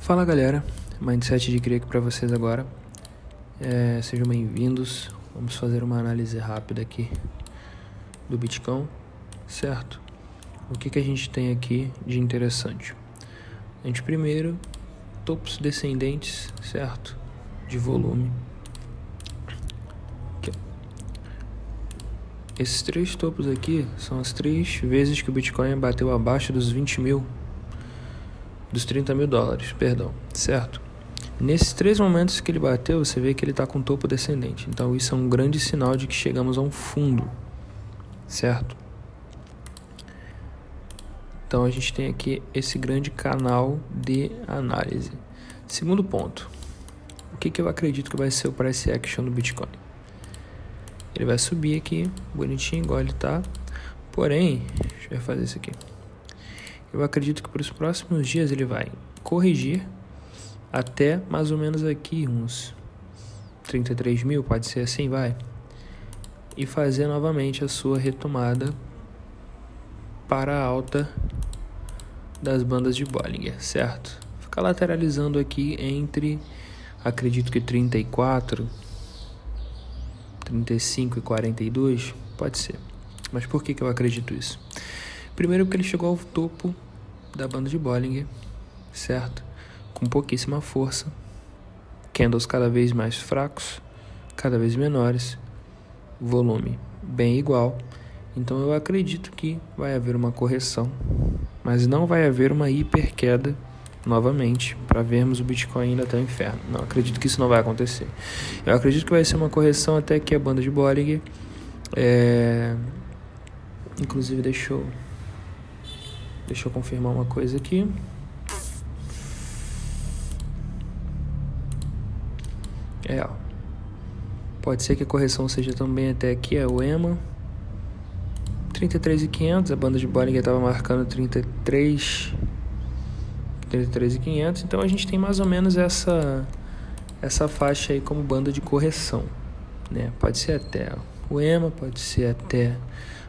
Fala galera, Mindset de Cria aqui para vocês agora. Sejam bem-vindos. Vamos fazer uma análise rápida aqui do Bitcoin, certo? O que a gente tem aqui de interessante? A gente primeiro, topos descendentes, certo? De volume. Aqui. Esses três topos aqui são as 3 vezes que o Bitcoin bateu abaixo dos 20 mil. Dos 30 mil dólares, perdão, certo? Nesses 3 momentos que ele bateu, você vê que ele está com topo descendente. Então isso é um grande sinal de que chegamos a um fundo, certo? Então a gente tem aqui esse grande canal de análise. Segundo ponto, o que eu acredito que vai ser o price action do Bitcoin? Ele vai subir aqui, bonitinho, igual ele tá. Porém, deixa eu fazer isso aqui. Eu acredito que para os próximos dias ele vai corrigir até mais ou menos aqui uns 33 mil, pode ser assim, vai. E fazer novamente a sua retomada para a alta das bandas de Bollinger, certo? Ficar lateralizando aqui entre, acredito que 34, 35 e 42, pode ser. Mas por que eu acredito isso? Primeiro porque ele chegou ao topo da banda de Bollinger, certo? Com pouquíssima força, candles cada vez mais fracos, cada vez menores, volume bem igual. Então eu acredito que vai haver uma correção, mas não vai haver uma hiper queda novamente para vermos o Bitcoin ainda até o inferno. Não, acredito que isso não vai acontecer. Eu acredito que vai ser uma correção até que a banda de Bollinger, inclusive deixa eu confirmar uma coisa aqui. Pode ser que a correção seja também até aqui, o EMA 33.500, a banda de Bollinger estava marcando 33.500, então a gente tem mais ou menos essa faixa aí como banda de correção, né? Pode ser até o EMA, pode ser até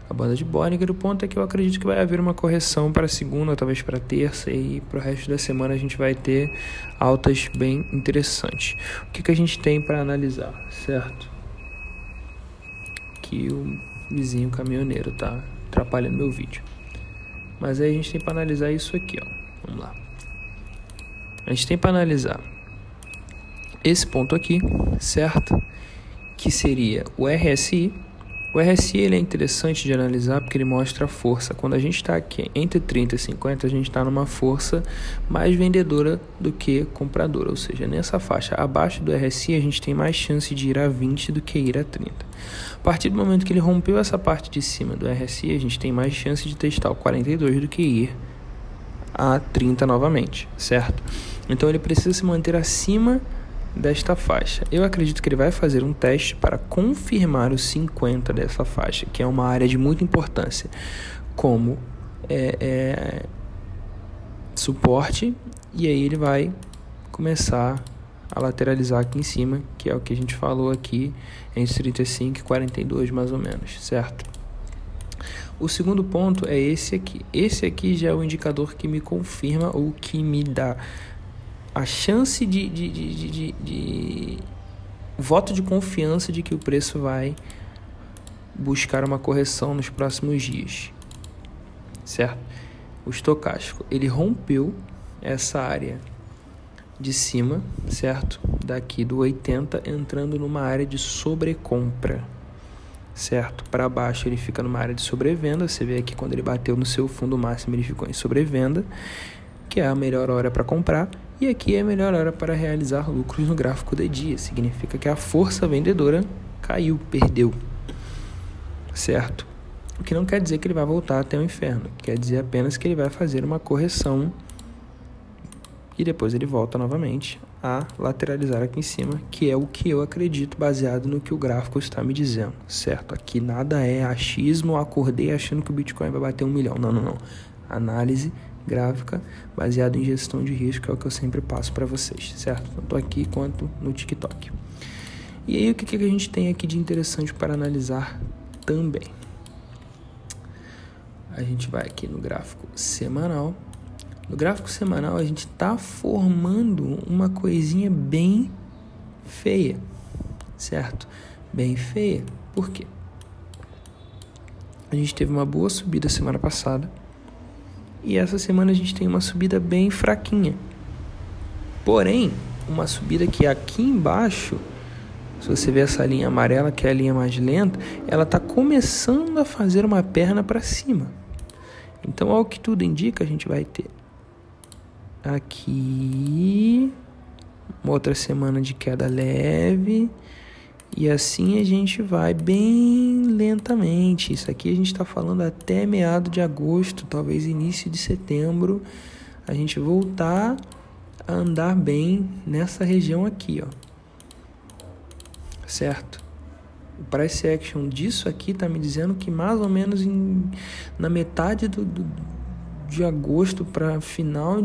a banda de Bollinger. O ponto é que eu acredito que vai haver uma correção para segunda, talvez para terça, e para o resto da semana a gente vai ter altas bem interessantes. O que a gente tem para analisar, certo? Que o vizinho caminhoneiro tá atrapalhando meu vídeo. Mas aí a gente tem para analisar isso aqui, ó. Vamos lá. A gente tem para analisar esse ponto aqui, certo? Que seria o RSI. O RSI ele é interessante de analisar porque ele mostra a força. Quando a gente está aqui entre 30 e 50, a gente está numa força mais vendedora do que compradora. Ou seja, nessa faixa abaixo do RSI, a gente tem mais chance de ir a 20 do que ir a 30. A partir do momento que ele rompeu essa parte de cima do RSI, a gente tem mais chance de testar o 42 do que ir a 30 novamente, certo? Então ele precisa se manter acima desta faixa. Eu acredito que ele vai fazer um teste para confirmar os 50 dessa faixa, que é uma área de muita importância, como suporte, e aí ele vai começar a lateralizar aqui em cima, que é o que a gente falou aqui, entre 35 e 42 mais ou menos, certo? O segundo ponto é esse aqui. Esse aqui já é o indicador que me confirma ou que me dá a chance de voto de confiança de que o preço vai buscar uma correção nos próximos dias, certo? O estocástico, ele rompeu essa área de cima, certo? Daqui do 80, entrando numa área de sobrecompra, certo? Para baixo ele fica numa área de sobrevenda. Você vê aqui quando ele bateu no seu fundo máximo, ele ficou em sobrevenda, que é a melhor hora para comprar, e aqui é a melhor hora para realizar lucros no gráfico de dia. Significa que a força vendedora caiu, perdeu, certo? O que não quer dizer que ele vai voltar até o inferno, quer dizer apenas que ele vai fazer uma correção e depois ele volta novamente a lateralizar aqui em cima, que é o que eu acredito baseado no que o gráfico está me dizendo, certo? Aqui nada é achismo, acordei achando que o Bitcoin vai bater 1 milhão, não. Análise gráfica baseado em gestão de risco é o que eu sempre passo para vocês, certo? Tanto aqui quanto no TikTok. E aí o que a gente tem aqui de interessante para analisar também? A gente vai aqui no gráfico semanal, No gráfico semanal, a gente está formando uma coisinha bem feia, certo? Bem feia. Por quê? A gente teve uma boa subida semana passada e essa semana a gente tem uma subida bem fraquinha. Porém, uma subida que aqui embaixo, se você ver essa linha amarela, que é a linha mais lenta, ela está começando a fazer uma perna para cima. Então, ao que tudo indica, a gente vai ter aqui uma outra semana de queda leve e assim a gente vai bem lentamente. Isso aqui a gente está falando até meado de agosto, talvez início de setembro, a gente voltar a andar bem nessa região aqui, ó. Certo? O price action disso aqui está me dizendo que mais ou menos na metade de agosto para final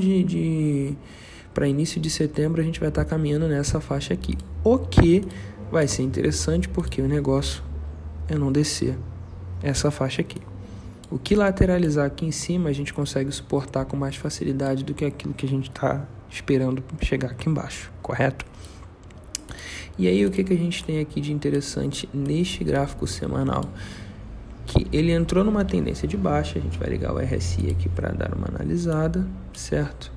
para início de setembro a gente vai estar caminhando nessa faixa aqui. O que vai ser interessante porque o negócio é não descer essa faixa aqui. O que lateralizar aqui em cima a gente consegue suportar com mais facilidade do que aquilo que a gente está esperando chegar aqui embaixo, correto? E aí o que a gente tem aqui de interessante neste gráfico semanal? Que ele entrou numa tendência de baixa, a gente vai ligar o RSI aqui para dar uma analisada, certo?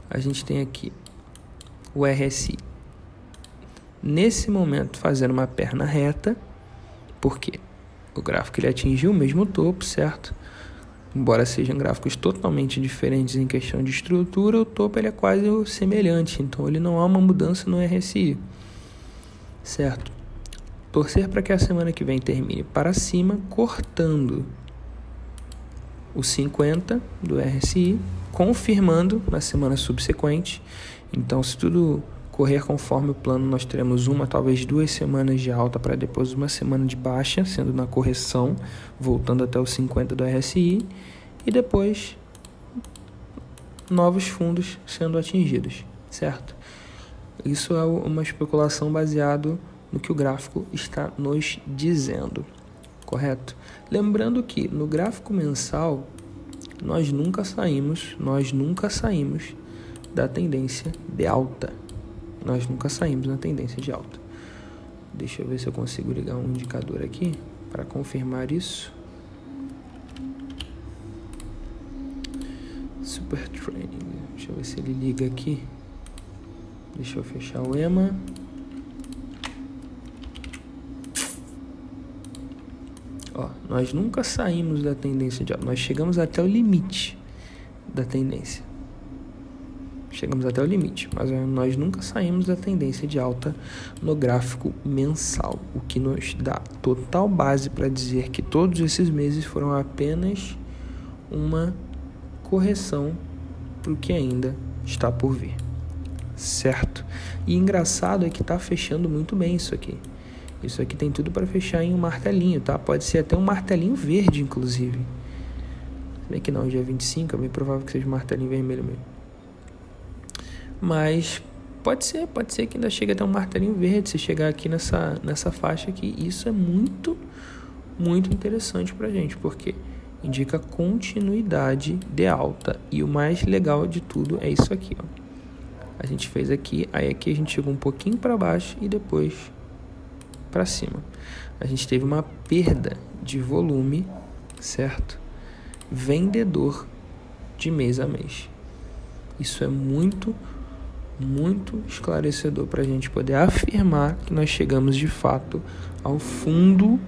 A gente tem aqui o RSI nesse momento fazendo uma perna reta, porque o gráfico ele atingiu o mesmo topo, certo? Embora sejam gráficos totalmente diferentes em questão de estrutura, o topo ele é quase semelhante, então ele não há uma mudança no RSI, certo? Torcer para que a semana que vem termine para cima, cortando o 50 do RSI, confirmando na semana subsequente. Então, se tudo correr conforme o plano, nós teremos talvez 2 semanas de alta para depois uma semana de baixa, sendo na correção, voltando até os 50 do RSI, e depois novos fundos sendo atingidos, certo? Isso é uma especulação baseado no que o gráfico está nos dizendo, correto? Lembrando que no gráfico mensal nós nunca saímos da tendência de alta. Nós nunca saímos na tendência de alta. Deixa eu ver se eu consigo ligar um indicador aqui para confirmar isso. Super Training. Deixa eu ver se ele liga aqui. Deixa eu fechar o EMA. Ó, nós nunca saímos da tendência de alta. Nós chegamos até o limite da tendência. Mas nós nunca saímos da tendência de alta no gráfico mensal, o que nos dá total base para dizer que todos esses meses foram apenas uma correção para o que ainda está por vir, certo? E engraçado é que está fechando muito bem isso aqui. Isso aqui tem tudo para fechar em um martelinho, tá? Pode ser até um martelinho verde, inclusive. Se bem que não, dia 25 é bem provável que seja um martelinho vermelho mesmo. Mas pode ser que ainda chegue até um martelinho verde se chegar aqui nessa faixa aqui. Isso é muito, muito interessante pra gente, porque indica continuidade de alta. E o mais legal de tudo é isso aqui, ó. A gente fez aqui, aí aqui a gente chegou um pouquinho para baixo e depois para cima. A gente teve uma perda de volume, certo? Vendedor de mês a mês. Isso é muito, muito esclarecedor para a gente poder afirmar que nós chegamos de fato ao fundo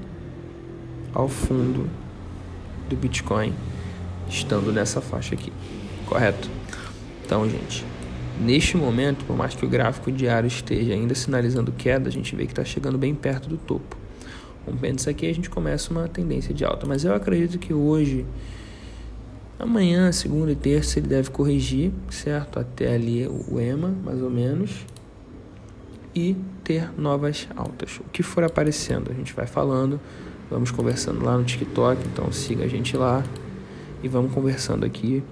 do Bitcoin, estando nessa faixa aqui, correto? Então, gente, neste momento, por mais que o gráfico diário esteja ainda sinalizando queda, a gente vê que está chegando bem perto do topo. Rompendo isso aqui, a gente começa uma tendência de alta, mas eu acredito que hoje, amanhã, segunda e terça, ele deve corrigir, certo? Até ali o EMA, mais ou menos, e ter novas altas. O que for aparecendo, a gente vai falando, vamos conversando lá no TikTok, então siga a gente lá e vamos conversando aqui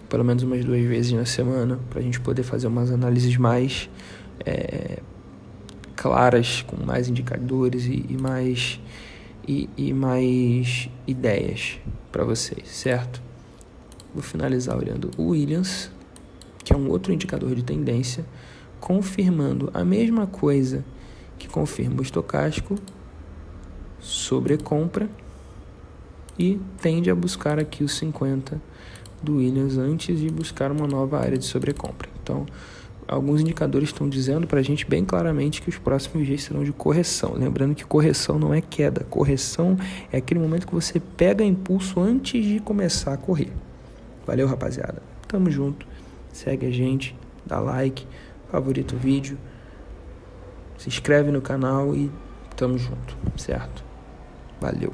pelo menos umas 2 vezes na semana, para a gente poder fazer umas análises mais claras, com mais indicadores e mais ideias para vocês, certo? Vou finalizar olhando o Williams, que é um outro indicador de tendência, confirmando a mesma coisa que confirma o estocástico, sobrecompra, e tende a buscar aqui os 50 do Williams antes de buscar uma nova área de sobrecompra. Então, alguns indicadores estão dizendo para a gente bem claramente que os próximos dias serão de correção. Lembrando que correção não é queda. Correção é aquele momento que você pega impulso antes de começar a correr. Valeu, rapaziada. Tamo junto. Segue a gente, dá like, favorita o vídeo, se inscreve no canal e tamo junto, certo? Valeu.